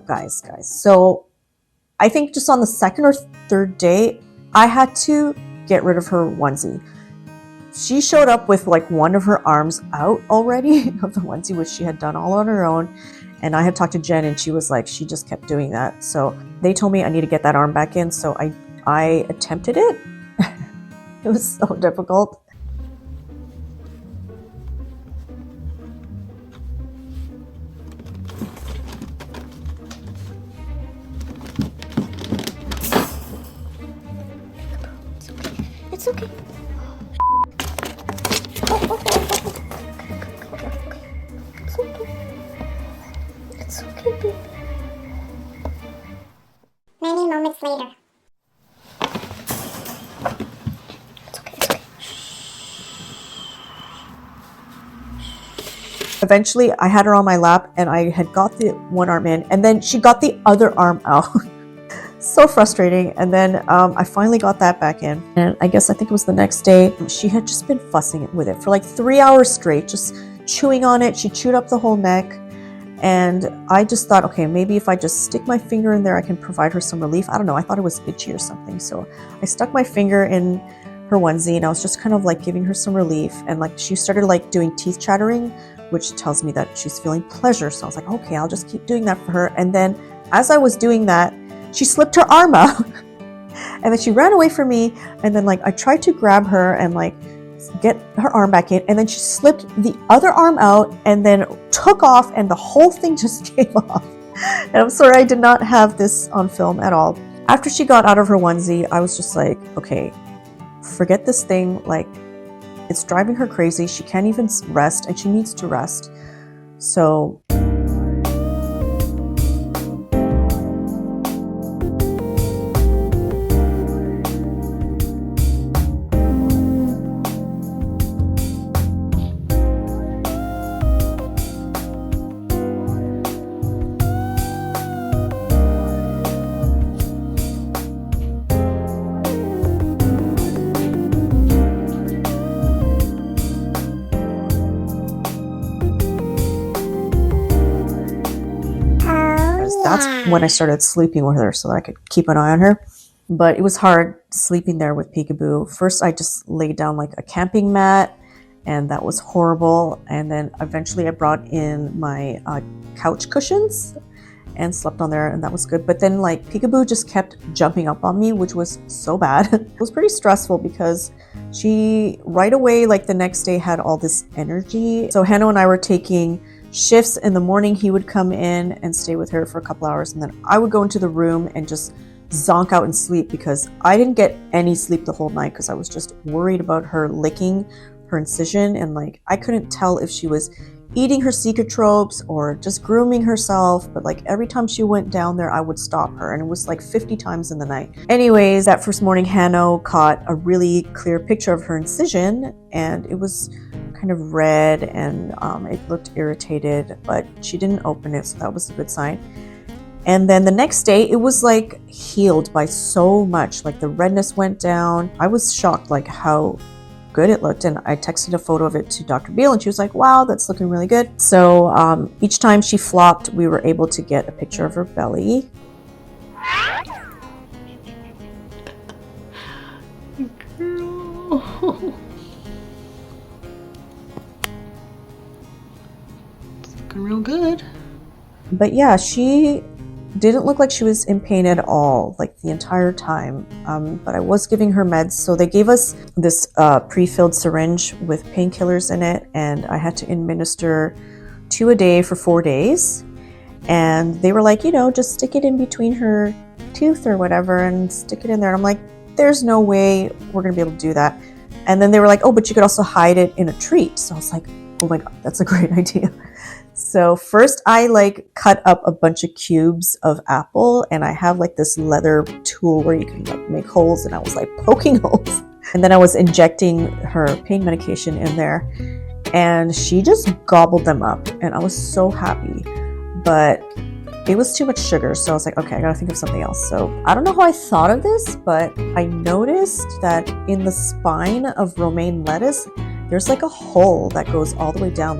guys. So I think just on the second or third day, I had to get rid of her onesie. She showed up with like one of her arms out already of the onesie, which she had done all on her own. And I had talked to Jen and she was like, she just kept doing that. So they told me I need to get that arm back in. So I attempted it. It was so difficult. It's okay. It's okay, baby. Many moments later. It's okay. Eventually, I had her on my lap and I had got the one arm in, and then she got the other arm out. So frustrating. And then I finally got that back in, and I think it was the next day. She had just been fussing with it for like 3 hours straight, just chewing on it. She chewed up the whole neck, and I just thought, okay, maybe if I just stick my finger in there, I can provide her some relief. I don't know, I thought it was itchy or something. So I stuck my finger in her onesie and I was just kind of like giving her some relief, and like she started like doing teeth chattering, which tells me that she's feeling pleasure. So I was like, okay, I'll just keep doing that for her. And then as I was doing that, she slipped her arm out and then she ran away from me. And then like I tried to grab her and like get her arm back in, and then she slipped the other arm out and then took off, and the whole thing just came off. And I'm sorry, I did not have this on film at all. After she got out of her onesie, I was just like, okay, forget this thing. Like, it's driving her crazy. She can't even rest, and she needs to rest. So that's when I started sleeping with her so that I could keep an eye on her. But it was hard sleeping there with Peekaboo. First, I just laid down like a camping mat, and that was horrible. And then eventually I brought in my couch cushions and slept on there, and that was good. But then like Peekaboo just kept jumping up on me, which was so bad. It was pretty stressful because she right away, like the next day, had all this energy. So Hanno and I were taking shifts. In the morning, he would come in and stay with her for a couple hours, and then I would go into the room and just zonk out and sleep, because I didn't get any sleep the whole night because I was just worried about her licking her incision, and like I couldn't tell if she was eating her secretropes or just grooming herself. But like every time she went down there, I would stop her, and it was like 50 times in the night. Anyways, that first morning, Hanno caught a really clear picture of her incision, and it was kind of red, and it looked irritated, but she didn't open it, so that was a good sign. And then the next day, it was like healed by so much. Like the redness went down. I was shocked like how good it looked, and I texted a photo of it to Dr. Beal, and she was like, wow, that's looking really good. So each time she flopped, we were able to get a picture of her belly. Girl. It's looking real good. But yeah, she didn't look like she was in pain at all, like the entire time. But I was giving her meds. So they gave us this pre-filled syringe with painkillers in it, and I had to administer 2 a day for 4 days. And they were like, you know, just stick it in between her tooth or whatever and stick it in there. And I'm like, there's no way we're gonna be able to do that. And then they were like, oh, but you could also hide it in a treat. So I was like, oh my God, that's a great idea. So first I like cut up a bunch of cubes of apple, and I have like this leather tool where you can like make holes, and I was like poking holes. And then I was injecting her pain medication in there, and she just gobbled them up, and I was so happy. But it was too much sugar, so I was like, okay, I gotta think of something else. So I don't know how I thought of this, but I noticed that in the spine of romaine lettuce, there's like a hole that goes all the way down,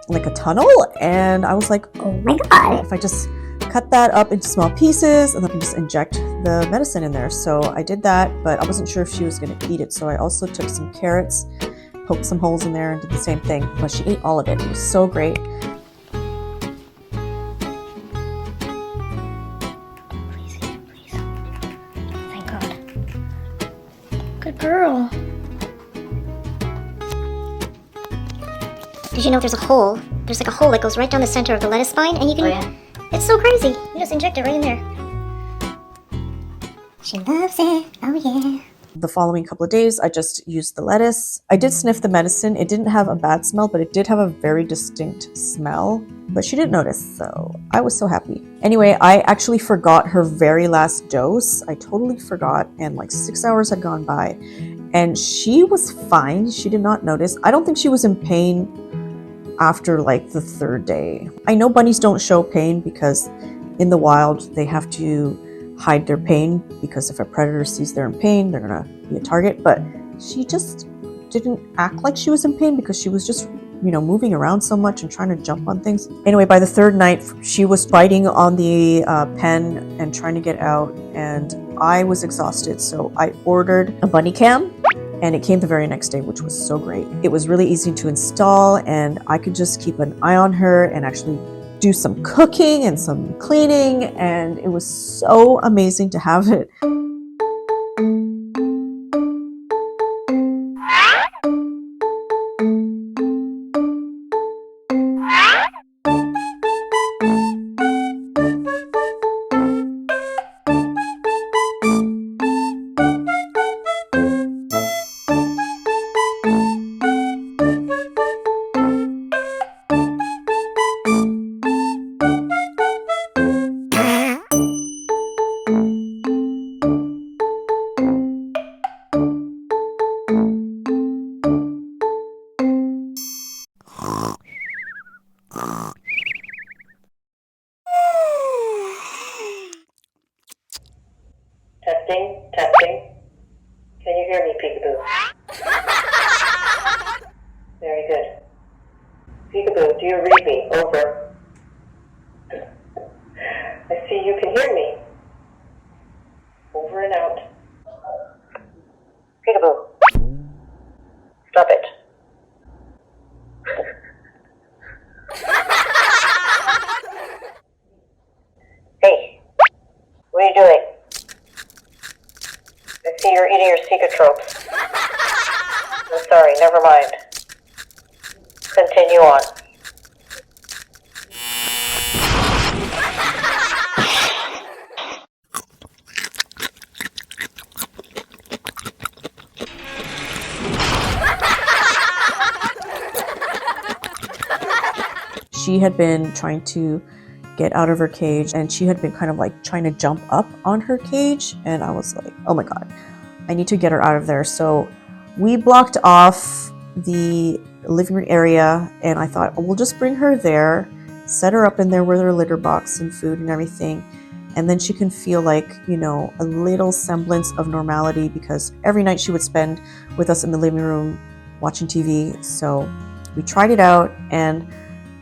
like a tunnel. And I was like, Oh my God. if I just cut that up into small pieces and then just inject the medicine in there. So I did that, but I wasn't sure if she was going to eat it. So I also took some carrots, poked some holes in there and did the same thing. But she ate all of it. It was so great. Please, please. Thank God. Good girl. Did you know there's a hole? There's like a hole that goes right down the center of the lettuce spine, and you can. Oh, yeah? It's so crazy. You just inject it right in there. She loves it. Oh yeah. The following couple of days, I just used the lettuce. I did sniff the medicine. It didn't have a bad smell, but it did have a very distinct smell. But she didn't notice, so I was so happy. Anyway, I actually forgot her very last dose. I totally forgot, and like 6 hours had gone by. And she was fine. She did not notice. I don't think she was in pain after like the 3rd day. I know bunnies don't show pain because in the wild they have to hide their pain, because if a predator sees they're in pain, they're gonna be a target. But she just didn't act like she was in pain because she was just, you know, moving around so much and trying to jump on things. Anyway, by the 3rd night, she was biting on the pen and trying to get out, and I was exhausted, so I ordered a bunny cam. And it came the very next day, which was so great. It was really easy to install, and I could just keep an eye on her and actually do some cooking and some cleaning, and it was so amazing to have it. Testing, testing. Can you hear me, Peekaboo? Very good. Peekaboo, do you read me? Over. I see you can hear me. Over and out. Peekaboo. Stop it. Hey, what are you doing? I see you're eating your secret tropes. I'm sorry, never mind. Continue on. She had been trying to get out of her cage, and she had been kind of like trying to jump up on her cage, and I was like, oh my god, I need to get her out of there. So we blocked off the living room area, and I thought, oh, we'll just bring her there, set her up in there with her litter box and food and everything, and then she can feel like, you know, a little semblance of normality, because every night she would spend with us in the living room watching TV. So we tried it out, and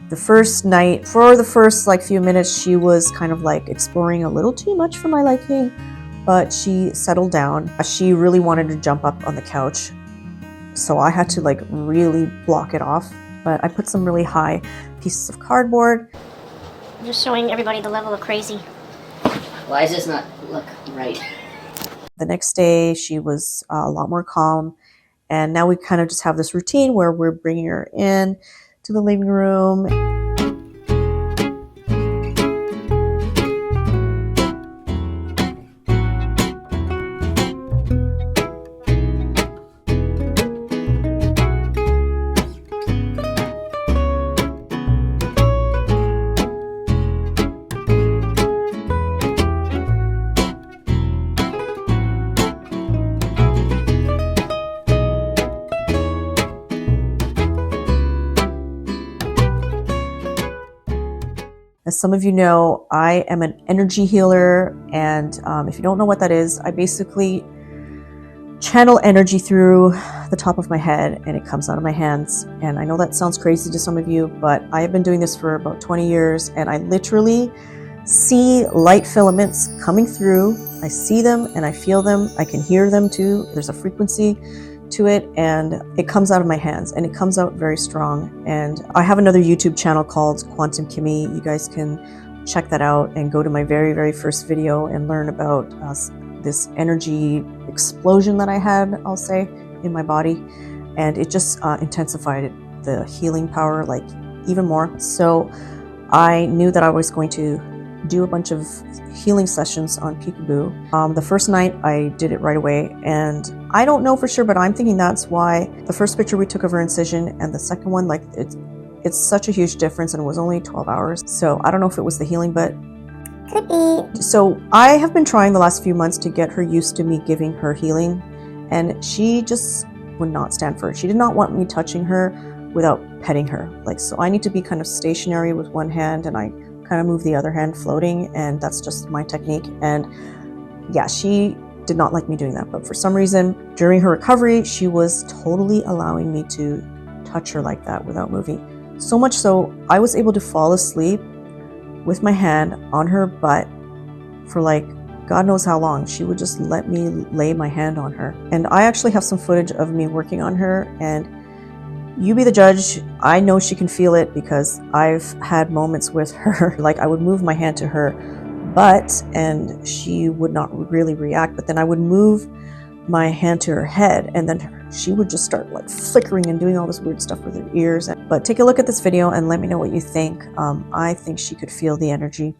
the first night, for the first like few minutes, she was kind of like exploring a little too much for my liking, but she settled down. She really wanted to jump up on the couch, so I had to like really block it off. But I put some really high pieces of cardboard. I'm just showing everybody the level of crazy. Why does this not look right? The next day, she was a lot more calm, and now we kind of just have this routine where we're bringing her in to the living room. As some of you know, I am an energy healer, and if you don't know what that is, I basically channel energy through the top of my head and it comes out of my hands. And I know that sounds crazy to some of you, but I have been doing this for about 20 years, and I literally see light filaments coming through. I see them and I feel them. I can hear them too. There's a frequency to it, and it comes out of my hands, and it comes out very strong. And I have another YouTube channel called Quantum Kimmy. You guys can check that out and go to my very, very first video and learn about this energy explosion that I had, I'll say, in my body. And it just intensified the healing power like even more. So I knew that I was going to do a bunch of healing sessions on Peekaboo. The first night I did it right away, and I don't know for sure, but I'm thinking that's why the first picture we took of her incision and the second one, like it's such a huge difference, and it was only 12 hours. So I don't know if it was the healing, but Could be. so I have been trying the last few months to get her used to me giving her healing, and she just would not stand for it. She did not want me touching her without petting her. Like, so I need to be kind of stationary with one hand, and I kind of move the other hand floating, and that's just my technique. And yeah, she did not like me doing that, but for some reason during her recovery she was totally allowing me to touch her like that without moving. So much so I was able to fall asleep with my hand on her butt for like God knows how long. She would just let me lay my hand on her. And I actually have some footage of me working on her, and you be the judge. I know she can feel it because I've had moments with her. Like, I would move my hand to her butt and she would not really react, but then I would move my hand to her head and then she would just start like flickering and doing all this weird stuff with her ears. But take a look at this video and let me know what you think. I think she could feel the energy.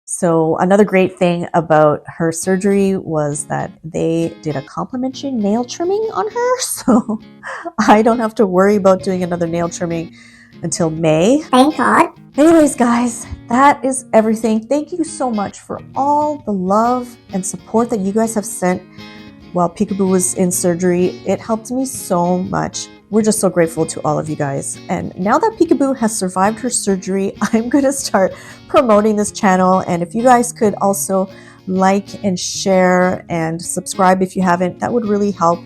So another great thing about her surgery was that they did a complimentary nail trimming on her. So I don't have to worry about doing another nail trimming until May. Thank God. Anyways, guys, that is everything. Thank you so much for all the love and support that you guys have sent while Peekaboo was in surgery. It helped me so much. We're just so grateful to all of you guys. And now that Peekaboo has survived her surgery, I'm going to start promoting this channel. And if you guys could also like and share and subscribe if you haven't, that would really help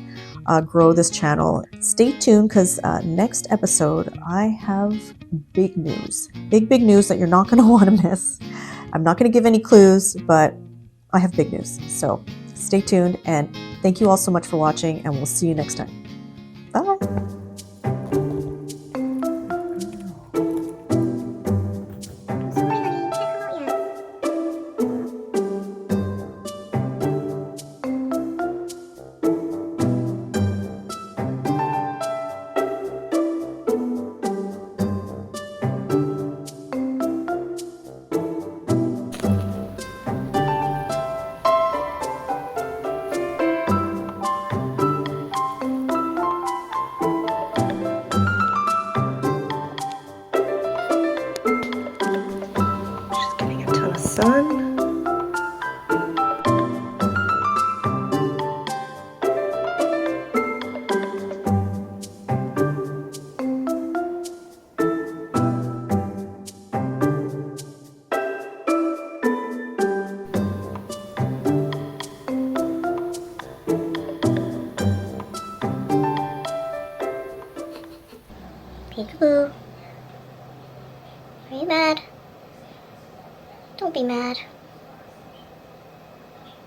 grow this channel. Stay tuned because next episode, I have big news. Big news that you're not going to want to miss. I'm not going to give any clues, but I have big news. So stay tuned, and thank you all so much for watching, and we'll see you next time. Bye. She's getting a ton of sun. Peekaboo. Are you mad? Don't be mad.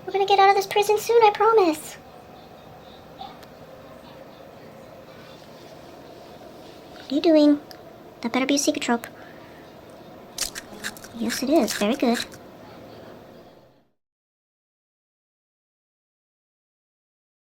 We're gonna get out of this prison soon, I promise. What are you doing? That better be a secret trope. Yes, it is. Very good.